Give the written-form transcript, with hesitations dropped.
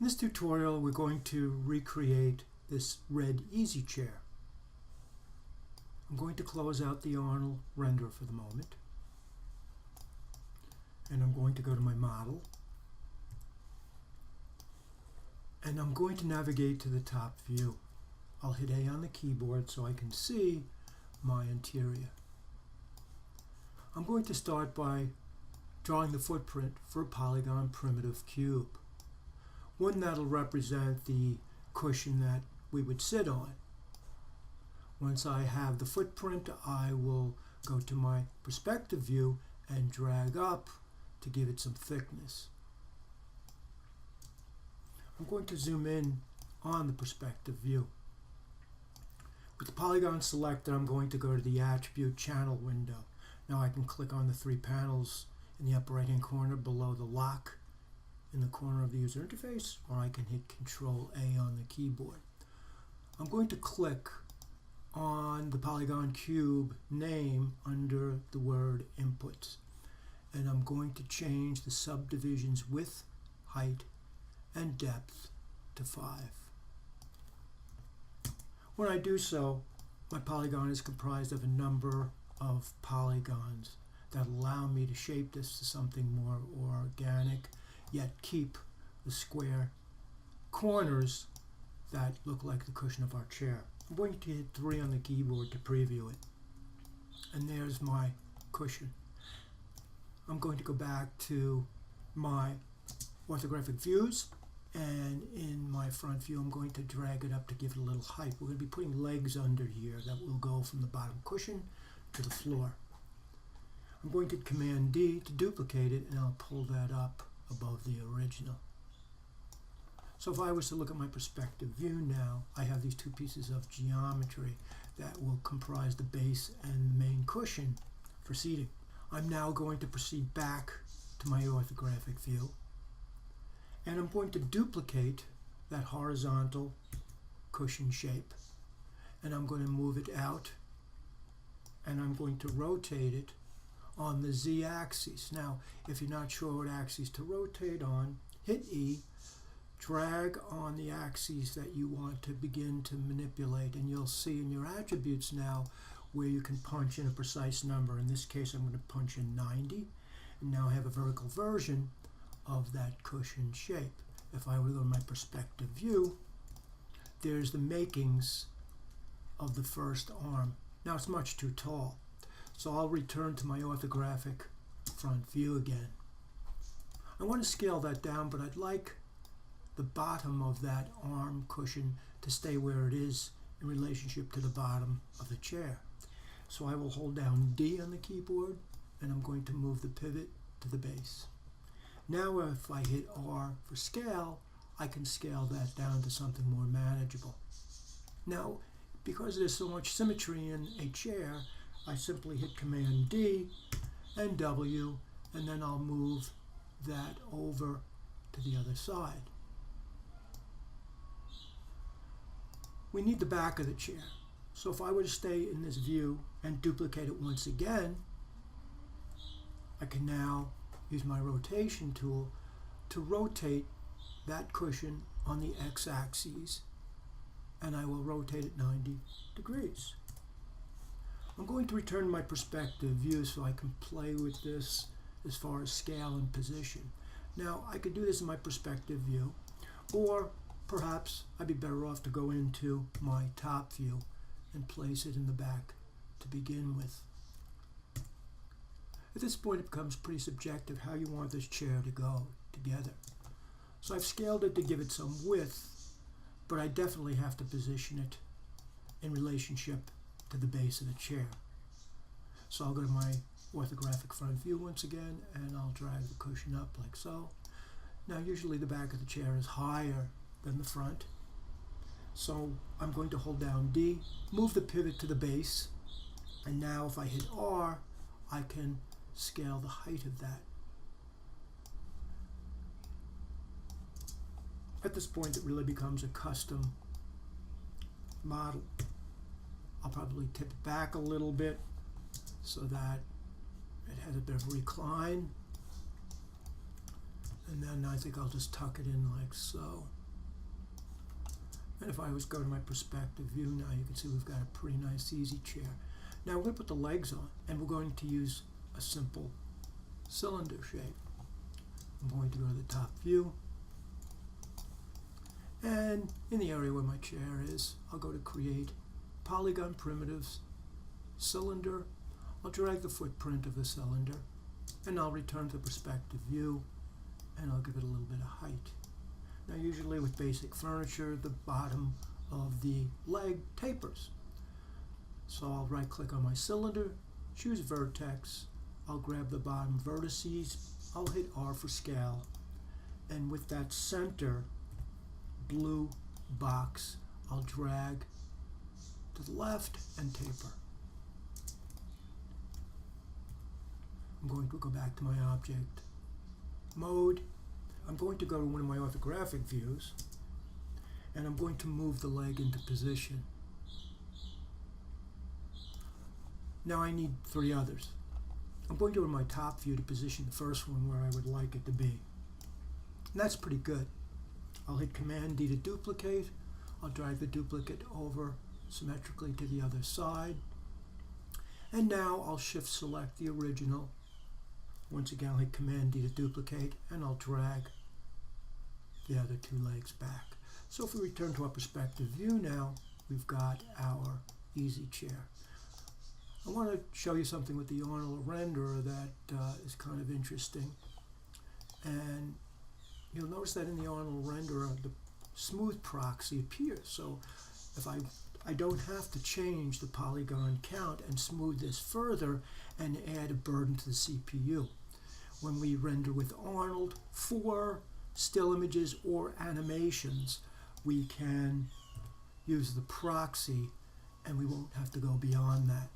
In this tutorial, we're going to recreate this red easy chair. I'm going to close out the Arnold render for the moment, and I'm going to go to my model, and I'm going to navigate to the top view. I'll hit A on the keyboard so I can see my interior. I'm going to start by drawing the footprint for a Polygon primitive cube, one that'll represent the cushion that we would sit on. Once I have the footprint, I will go to my perspective view and drag up to give it some thickness. I'm going to zoom in on the perspective view. With the Polygon selected, I'm going to go to the Attribute Channel window. Now I can click on the three panels in the upper right hand corner below the lock in the corner of the user interface, or I can hit Control A on the keyboard. I'm going to click on the Polygon cube name under the word Inputs, and I'm going to change the subdivision's width, height, and depth to 5. When I do so, my polygon is comprised of a number of polygons that allow me to shape this to something more organic, yet keep the square corners that look like the cushion of our chair. I'm going to hit 3 on the keyboard to preview it. And there's my cushion. I'm going to go back to my orthographic views, and in my front view I'm going to drag it up to give it a little height. We're going to be putting legs under here that will go from the bottom cushion to the floor. I'm going to Command D to duplicate it, and I'll pull that up above the original. So if I was to look at my perspective view now, I have these two pieces of geometry that will comprise the base and the main cushion for seating. I'm now going to proceed back to my orthographic view, and I'm going to duplicate that horizontal cushion shape, and I'm going to move it out, and I'm going to rotate it on the z-axis. Now, if you're not sure what axis to rotate on, hit E, drag on the axes that you want to begin to manipulate, and you'll see in your attributes now where you can punch in a precise number. In this case, I'm going to punch in 90, and now I have a vertical version of that cushion shape. If I were to go to my perspective view, there's the makings of the first arm. Now it's much too tall, so I'll return to my orthographic front view again. I want to scale that down, but I'd like the bottom of that arm cushion to stay where it is in relationship to the bottom of the chair. So I will hold down D on the keyboard, and I'm going to move the pivot to the base. Now if I hit R for scale, I can scale that down to something more manageable. Now, because there's so much symmetry in a chair, I simply hit Command D and W, and then I'll move that over to the other side. We need the back of the chair. So if I were to stay in this view and duplicate it once again, I can now use my rotation tool to rotate that cushion on the x-axis, and I will rotate it 90 degrees. I'm going to return my perspective view so I can play with this as far as scale and position. Now I could do this in my perspective view, or perhaps I'd be better off to go into my top view and place it in the back to begin with. At this point it becomes pretty subjective how you want this chair to go together. So I've scaled it to give it some width, but I definitely have to position it in relationship to the base of the chair. So I'll go to my orthographic front view once again, and I'll drag the cushion up like so. Now usually the back of the chair is higher than the front, so I'm going to hold down D, move the pivot to the base, and now if I hit R, I can scale the height of that. At this point, it really becomes a custom model. I'll probably tip it back a little bit so that it has a bit of recline. And then I think I'll just tuck it in like so. And if I was go to my perspective view now, you can see we've got a pretty nice easy chair. Now we're going to put the legs on, and we're going to use a simple cylinder shape. I'm going to go to the top view, and in the area where my chair is, I'll go to Create, Polygon Primitives, Cylinder. I'll drag the footprint of the cylinder, and I'll return to the perspective view, and I'll give it a little bit of height. Now usually with basic furniture, the bottom of the leg tapers. So I'll right click on my cylinder, choose vertex, I'll grab the bottom vertices, I'll hit R for scale, and with that center blue box, I'll drag to the left and taper. I'm going to go back to my object mode. I'm going to go to one of my orthographic views, and I'm going to move the leg into position. Now I need 3 others. I'm going to go to my top view to position the first one where I would like it to be. And that's pretty good. I'll hit Command D to duplicate. I'll drag the duplicate over symmetrically to the other side. And now I'll shift select the original. Once again, I'll hit Command D to duplicate, and I'll drag the other 2 legs back. So if we return to our perspective view now, we've got our easy chair. I want to show you something with the Arnold renderer that is kind of interesting. And you'll notice that in the Arnold renderer, the smooth proxy appears. So if I don't have to change the polygon count and smooth this further and add a burden to the CPU. When we render with Arnold for still images or animations, we can use the proxy and we won't have to go beyond that.